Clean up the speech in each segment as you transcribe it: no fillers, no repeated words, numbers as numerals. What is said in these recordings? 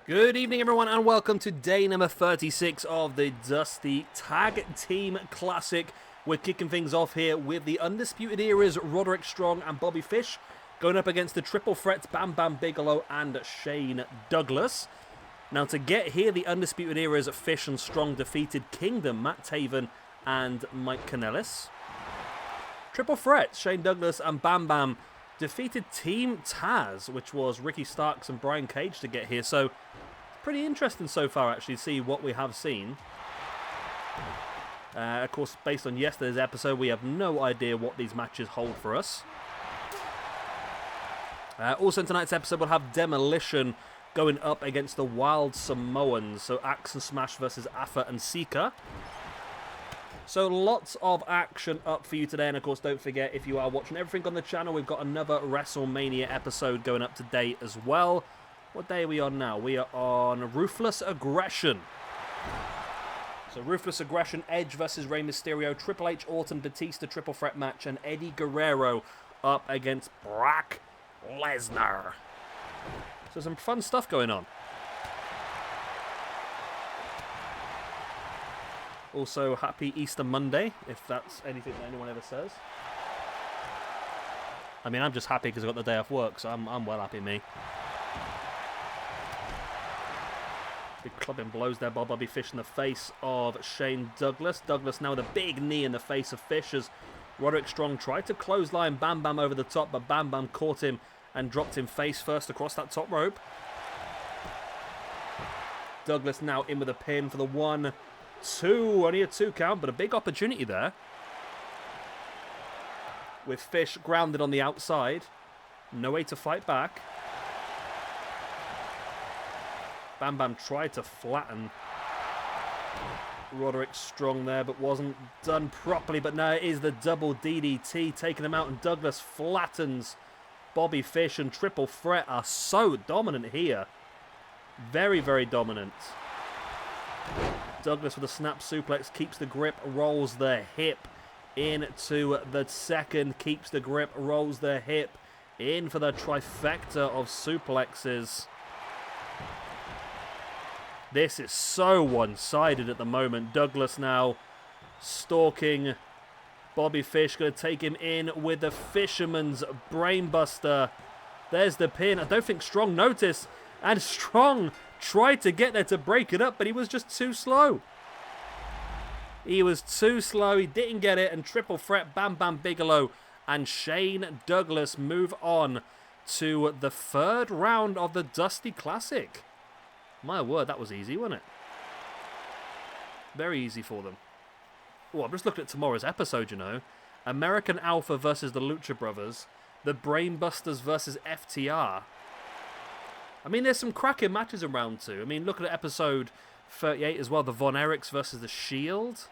Good evening, everyone, and welcome to day number 36 of the Dusty Tag Team Classic. We're kicking things off here with the Undisputed Era's Roderick Strong and Bobby Fish going up against the Triple Threats Bam Bam Bigelow and Shane Douglas. Now, to get here, the Undisputed Era's Fish and Strong defeated Kingdom, Matt Taven and Mike Kanellis. Triple Threats, Shane Douglas and Bam Bam defeated Team Taz, which was Ricky Starks and Brian Cage to get here. So, pretty interesting so far, actually, to see what we have seen. Of course, based on yesterday's episode, we have no idea what these matches hold for us. Also, in tonight's episode, we'll have Demolition going up against the Wild Samoans. So, Axe and Smash versus Afa and Sika. So lots of action up for you today, and of course don't forget, if you are watching everything on the channel, we've got another WrestleMania episode going up today as well. What day are we on now? We are on Ruthless Aggression. So Ruthless Aggression, Edge versus Rey Mysterio, Triple H, Orton, Batista triple threat match, and Eddie Guerrero up against Brock Lesnar. So some fun stuff going on. Also, happy Easter Monday, if that's anything that anyone ever says. I mean, I'm just happy because I got the day off work, so I'm well happy, me. Big clubbing blows there by Bobby Fish in the face of Shane Douglas. Douglas now with a big knee in the face of Fish as Roderick Strong tried to clothesline Bam Bam over the top, but Bam Bam caught him and dropped him face first across that top rope. Douglas now in with a pin for the 1-2, only a 2 count, but a big opportunity there. With Fish grounded on the outside. No way to fight back. Bam Bam tried to flatten Roderick Strong there, but wasn't done properly. But now it is the double DDT taking him out, and Douglas flattens Bobby Fish, and Triple Threat are so dominant here. Very, very dominant. Douglas with a snap suplex, keeps the grip, rolls the hip into the second, keeps the grip, rolls the hip in for the trifecta of suplexes. This is so one-sided at the moment. Douglas now stalking Bobby Fish, going to take him in with the Fisherman's Brainbuster. There's the pin. I don't think Strong noticed, and Strong tried to get there to break it up, but he was just too slow. He was too slow. He didn't get it, and Triple Threat Bam Bam Bigelow and Shane Douglas move on to the third round of the Dusty Classic. My word, that was easy, wasn't it? Very easy for them. Oh, I'm just looking at tomorrow's episode, you know. American Alpha versus the Lucha Brothers. The Brainbusters versus FTR. I mean, there's some cracking matches in round 2. I mean, look at episode 38 as well. The Von Erichs versus the Shield.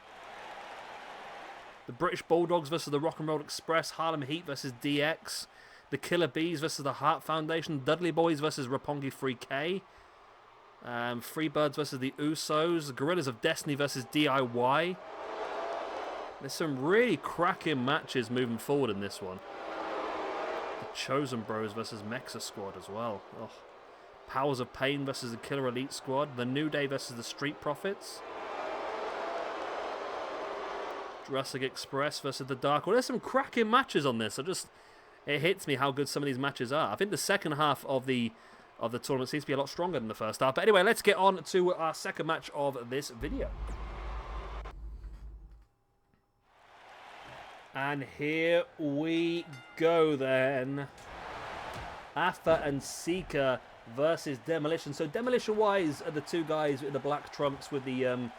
The British Bulldogs versus the Rock and Roll Express. Harlem Heat versus DX. The Killer Bees versus the Hart Foundation. Dudley Boys versus Roppongi 3K. Freebirds versus the Usos. Gorillas of Destiny versus DIY. There's some really cracking matches moving forward in this one. The Chosen Bros versus Mexa Squad as well. Oh. Powers of Pain versus the Killer Elite Squad. The New Day versus the Street Profits. Jurassic Express versus the Dark Order. There's some cracking matches on this. It hits me how good some of these matches are. I think the second half of the tournament seems to be a lot stronger than the first half. But anyway, let's get on to our second match of this video. And here we go then. Afa and Sika versus Demolition. So Demolition-wise are the two guys with the black trunks with the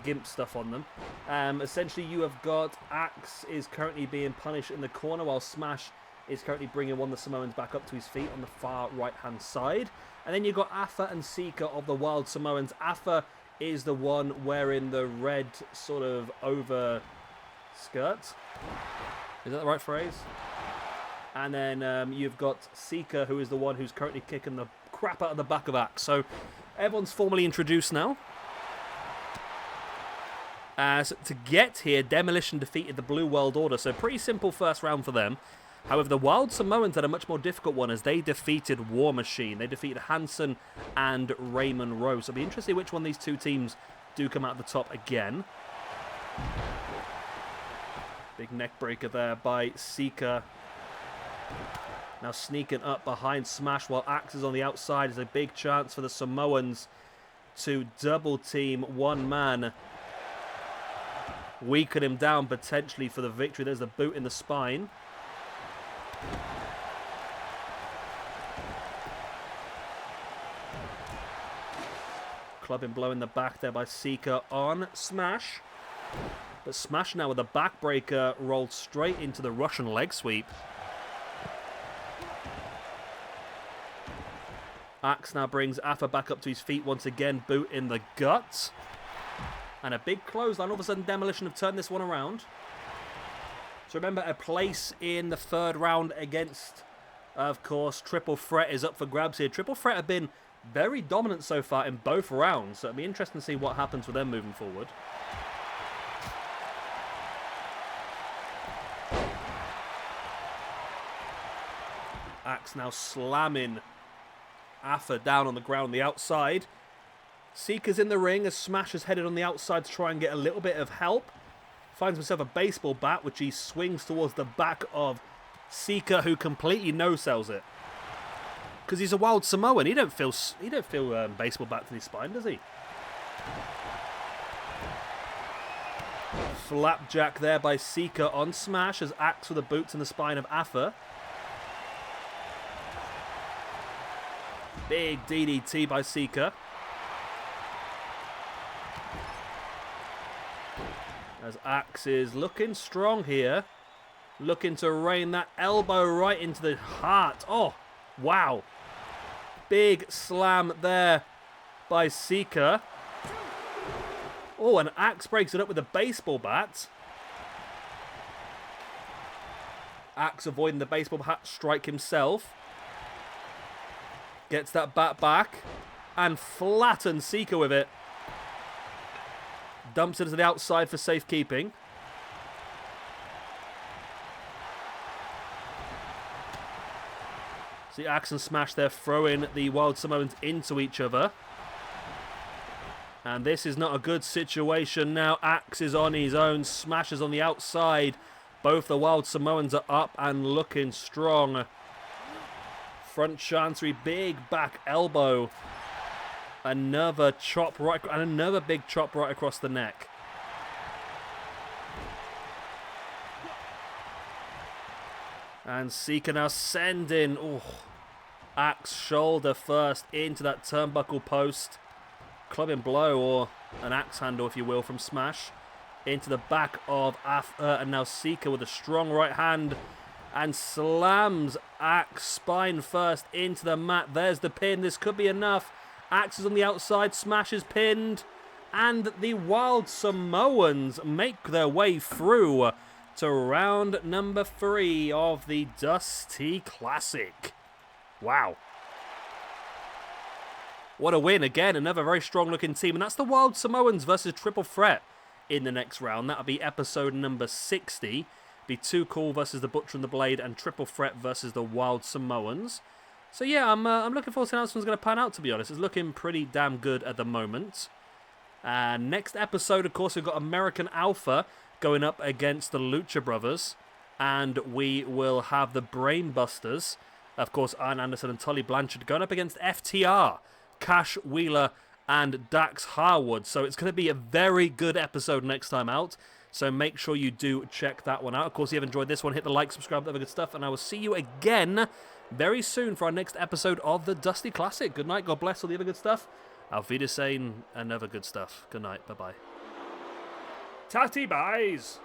gimp stuff on them. Essentially, you have got Axe is currently being punished in the corner, while Smash is currently bringing one of the Samoans back up to his feet on the far right-hand side. And then you've got Afa and Sika of the Wild Samoans. Afa is the one wearing the red sort of over skirt. Is that the right phrase? And then you've got Sika, who is the one who's currently kicking the crap out of the back of Axe. So everyone's formally introduced now. So to get here, Demolition defeated the Blue World Order. So pretty simple first round for them. However, the Wild Samoans had a much more difficult one as they defeated War Machine. They defeated Hansen and Raymond Rose. So it'll be interesting which one of these two teams do come out the top again. Big neck breaker there by Sika. Now sneaking up behind Smash while Axe is on the outside is a big chance for the Samoans to double team one man. Weaken him down potentially for the victory. There's the boot in the spine. Clubbing blow in the back there by Sika on Smash. But Smash now with a backbreaker rolled straight into the Russian leg sweep. Axe now brings Afa back up to his feet once again. Boot in the gut. And a big clothesline. All of a sudden, Demolition have turned this one around. So remember, a place in the third round against, of course, Triple Threat is up for grabs here. Triple Threat have been very dominant so far in both rounds. So it'll be interesting to see what happens with them moving forward. Axe now slamming Afa down on the ground on the outside. Sika's in the ring as Smash is headed on the outside to try and get a little bit of help. Finds himself a baseball bat, which he swings towards the back of Sika, who completely no-sells it. Because he's a Wild Samoan. He don't feel baseball bat to his spine, does he? Flapjack there by Sika on Smash as Axe with the boots in the spine of Afa. Big DDT by Sika. As Axe is looking strong here. Looking to rain that elbow right into the heart. Oh, wow. Big slam there by Sika. Oh, and Axe breaks it up with a baseball bat. Axe avoiding the baseball bat strike himself. Gets that bat back and flattens Sika with it. Dumps it to the outside for safekeeping. See Axe and Smash there throwing the Wild Samoans into each other. And this is not a good situation now. Axe is on his own. Smash is on the outside. Both the Wild Samoans are up and looking strong. Front chancery, big back elbow. Another chop right, and another big chop right across the neck. And Sika now sending Axe shoulder first into that turnbuckle post. Clubbing blow, or an axe handle if you will, from Smash. Into the back of Afa, and now Sika with a strong right hand. And slams Axe spine first into the mat. There's the pin. This could be enough. Axe is on the outside. Smash is pinned. And the Wild Samoans make their way through to round number 3 of the Dusty Classic. Wow. What a win. Again, another very strong looking team. And that's the Wild Samoans versus Triple Threat in the next round. That'll be episode number 60. Be Too Cool versus the Butcher and the Blade, and Triple Threat versus the Wild Samoans. So yeah, I'm looking forward to how this one's going to pan out, to be honest. It's looking pretty damn good at the moment. Next episode, of course, we've got American Alpha going up against the Lucha Brothers. And we will have the Brainbusters, of course, Arn Anderson and Tully Blanchard, going up against FTR, Cash Wheeler and Dax Harwood. So it's going to be a very good episode next time out. So make sure you do check that one out. Of course, if you have enjoyed this one, hit the like, subscribe, that other good stuff. And I will see you again very soon for our next episode of the Dusty Classic. Good night, God bless, all the other good stuff. Auf Wiedersehen and other good stuff. Good night, bye-bye. Tatty buys!